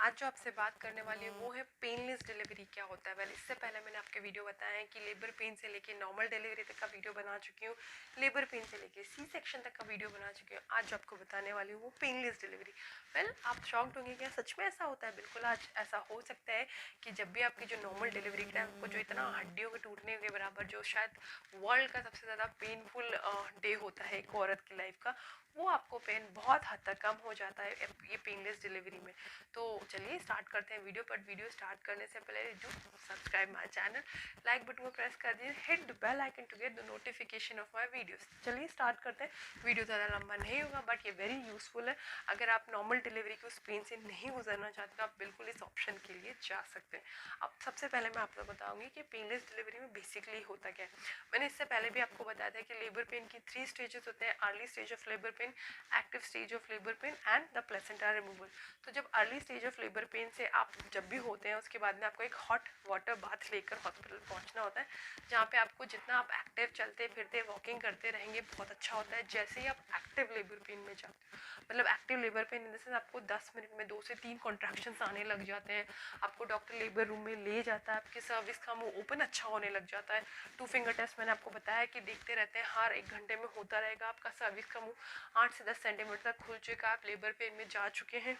आज जो आपसे बात करने वाली है वो है पेनलेस डिलीवरी क्या होता है। वेल इससे पहले मैंने आपके वीडियो बताया है कि लेबर पेन से लेके नॉर्मल डिलीवरी तक का वीडियो बना चुकी हूँ, लेबर पेन से लेके सी सेक्शन तक का वीडियो बना चुकी हूँ। आज जो आपको बताने वाली हूँ वो पेनलेस डिलीवरी। वेल आप शॉक्ड होंगे, क्या सच में ऐसा होता है? बिल्कुल, आज ऐसा हो सकता है कि जब भी आपकी जो नॉर्मल डिलीवरी के टाइम आपको जो इतना हड्डियों के टूटने के बराबर जो शायद वर्ल्ड का सबसे ज़्यादा पेनफुल डे होता है एक औरत की लाइफ का, वो आपको पेन बहुत हद तक कम हो जाता है ये पेनलेस डिलीवरी में। तो चलिए स्टार्ट करते हैं वीडियो। पर वीडियो स्टार्ट करने से पहले do subscribe my channel, like button को प्रेस कर दीजिए, hit the bell icon to get the notification of my videos. चलिए स्टार्ट करते हैं। वीडियो ज़्यादा लंबा नहीं होगा बट ये वेरी यूजफुल है। अगर आप नॉर्मल डिलीवरी की उस पेन से नहीं गुजरना चाहते तो आप बिल्कुल इस ऑप्शन के लिए जा सकते हैं। अब सबसे पहले मैं आपको बताऊंगी कि पेनलेस डिलीवरी में बेसिकली होता क्या है। मैंने इससे पहले भी आपको बताया था कि लेबर पेन की 3 स्टेजेस होते हैं: early stage of labour pain, active stage of labour pain and the placenta removal. तो जब early stage of labour pain से आप जब भी होते हैं उसके बाद में आपको एक हॉट वाटर बाथ लेकर हॉस्पिटल पहुंचना होता है, जहाँ पे आपको जितना आप एक्टिव चलते फिरते वॉकिंग करते रहेंगे बहुत अच्छा होता है। जैसे ही आप एक्टिव लेबर पेन में जाते हो, मतलब active labour pain in the sense आपको 10 मिनट में 2 से 3 कॉन्ट्रैक्शंस आने लग जाते हैं, आपको डॉक्टर लेबर रूम में ले जाता है, आपके सर्विस का मुंह ओपन अच्छा होने लग जाता है। 2 फिंगर टेस्ट मैंने आपको बताया कि देखते रहते हैं, हर 1 घंटे में होता रहेगा। आपका सर्विस का मुंह 8 से 10 सेंटीमीटर तक खुल चुका है, आप लेबर पेन में जा चुके हैं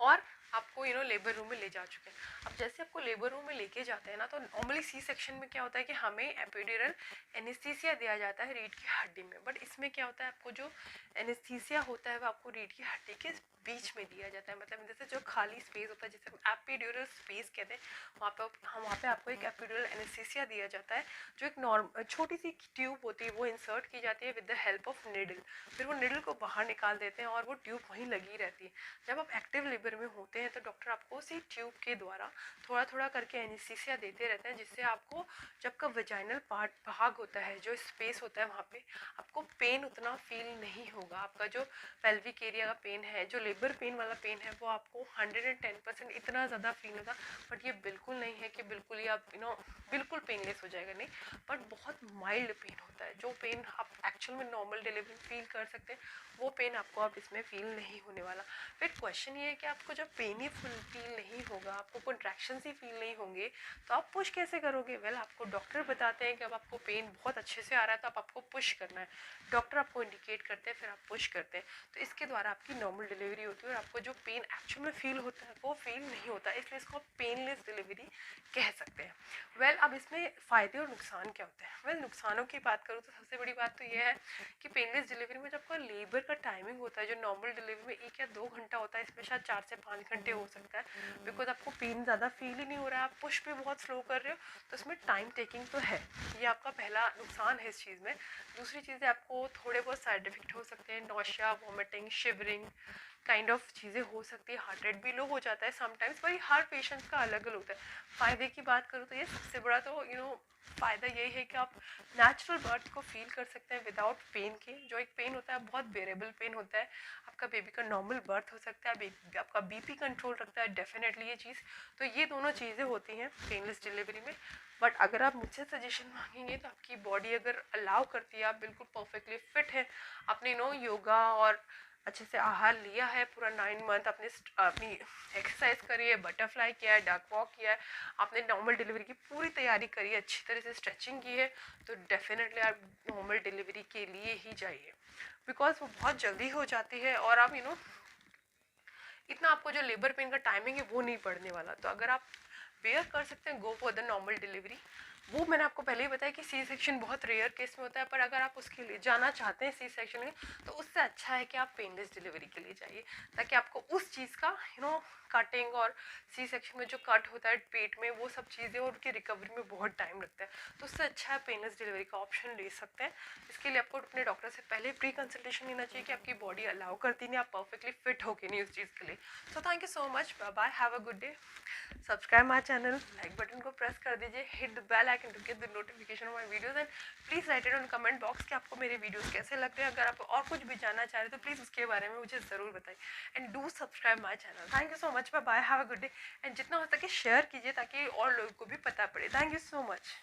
और आपको लेबर रूम में ले जा चुके हैं। अब जैसे आपको लेबर रूम में लेके जाते हैं ना, तो नॉर्मली सी सेक्शन में क्या होता है कि हमें एपिड्यूरल एनेस्थीसिया दिया जाता है रीढ़ की हड्डी में। बट इसमें क्या होता है, आपको जो एनेस्थीसिया होता है वो आपको रीढ़ की हड्डी के बीच में दिया जाता है। मतलब जैसे जो खाली स्पेस होता है जिसे एपिड्यूरल स्पेस कहते हैं, वहाँ पे आपको एक एपिड्यूरल एनेस्थीसिया दिया जाता है, जो एक नॉर्मल छोटी सी ट्यूब होती है वो इंसर्ट की जाती है with the help of needle. फिर वो निडल को बाहर निकाल देते हैं और वो ट्यूब वहीं लगी रहती है। जब आप एक्टिव लेबर में होते हैं तो डॉक्टर आपको उसी ट्यूब के द्वारा थोड़ा थोड़ा करके एनेस्थीसिया देते रहते हैं, जिससे आपको जब का वेजाइनल पार्ट भाग होता है, जो स्पेस होता है वहाँ पे आपको पेन उतना फील नहीं होगा। आपका जो पेल्विक एरिया का पेन है, जो लेबर पेन वाला पेन है, वो आपको 110% इतना ज़्यादा फील होगा। बट ये बिल्कुल नहीं है कि बिल्कुल ही आप बिल्कुल पेनलेस हो जाएगा, नहीं। बट बहुत माइल्ड पेन होता है, जो पेन आप एक्चुअल में नॉर्मल डिलीवरी फील कर सकते हैं वो पेन आपको अब इसमें फील नहीं होने वाला। फिर क्वेश्चन ये है कि आपको जब पेन ही फील नहीं होगा, आपको कॉन्ट्रैक्शंस ही फील नहीं होंगे, तो आप पुश कैसे करोगे? वेल आपको डॉक्टर बताते हैं कि अब आपको पेन बहुत अच्छे से आ रहा है तो अब आपको पुश करना है। डॉक्टर आपको इंडिकेट करते हैं, फिर आप पुश करते हैं, तो इसके द्वारा आपकी नॉर्मल डिलीवरी होती है और आपको जो पेन एक्चुअल में फील होता है वो फील नहीं होता, इसलिए इसको आप पेनलेस डिलीवरी कह सकते हैं। वेल अब इसमें फ़ायदे और नुकसान क्या होते हैं? वेल नुकसानों की बात करूँ तो सबसे बड़ी बात तो ये है कि पेनलेस डिलीवरी में जब आपका लेबर का टाइमिंग होता है, जो नॉर्मल डिलीवरी में 1 या 2 घंटा होता है, इसमें शायद 4 से 5 घंटे हो सकता है, बिकॉज आपको पेन ज़्यादा फील ही नहीं हो रहा है, आप पुश भी बहुत स्लो कर रहे हो, तो इसमें टाइम टेकिंग तो है। ये आपका पहला नुकसान है इस चीज़ में। दूसरी चीज़ है, आपको थोड़े बहुत साइड इफेक्ट हो सकते हैं, nausea, vomiting, shivering kind of चीज़ें हो सकती है, हार्ट रेट भी लो हो जाता है समटाइम्स। वही हर पेशेंट का अलग अलग होता है। फ़ायदे की बात करूँ तो ये सबसे बड़ा तो फ़ायदा यही है कि आप नेचुरल बर्थ को फील कर सकते हैं विदाउट पेन के। जो एक पेन होता है बहुत बेरेबल पेन होता है, आपका बेबी का नॉर्मल बर्थ हो सकता है, आपका बीपी कंट्रोल रखता है डेफिनेटली ये चीज़। तो ये दोनों चीज़ें होती हैं पेनलेस डिलीवरी में। बट अगर आप मुझसे सजेशन मांगेंगे तो आपकी बॉडी अगर अलाउ करती है, आप बिल्कुल परफेक्टली फिट है, आपने योगा और अच्छे से आहार लिया है, पूरा 9 मंथ अपने अपनी एक्सरसाइज करी है, बटरफ्लाई किया है, डार्क वॉक किया है, आपने नॉर्मल डिलीवरी की पूरी तैयारी करी है, अच्छी तरह से स्ट्रेचिंग की है, तो डेफिनेटली आप नॉर्मल डिलीवरी के लिए ही जाइए, बिकॉज वो बहुत जल्दी हो जाती है और आप इतना आपको जो लेबर पेन का टाइमिंग है वो नहीं पड़ने वाला। तो अगर आप बेयर कर सकते हैं, go for the normal delivery. वो मैंने आपको पहले ही बताया कि सी सेक्शन बहुत रेयर केस में होता है, पर अगर आप उसके लिए जाना चाहते हैं सी सेक्शन में, तो उससे अच्छा है कि आप पेनलेस डिलीवरी के लिए जाइए, ताकि आपको उस चीज़ का कटिंग और सी सेक्शन में जो कट होता है पेट में, वो सब चीज़ें और उनकी रिकवरी में बहुत टाइम लगता है। तो उससे अच्छा है पेनलेस डिलीवरी का ऑप्शन ले सकते हैं। इसके लिए आपको अपने डॉक्टर से पहले प्री कंसल्टेशन लेना चाहिए कि आपकी बॉडी अलाउ करती नहीं, आप परफेक्टली फिट हो कि नहीं उस चीज़ के लिए। So thank you so much, bye bye, have a good day. Subscribe my channel, like button को प्रेस कर दीजिए, hit the bell icon to get the notification of my videos and please write it on comment box कि आपको मेरे videos कैसे लग रहे हैं। अगर आप और कुछ भी जानना चाह रहे हैं तो प्लीज़ उसके बारे में मुझे ज़रूर बताइए and do subscribe my channel. Thank you so much, bye bye, have a good day and जितना हो सके शेयर कीजिए ताकि और लोगों को भी पता पड़े। Thank you so much.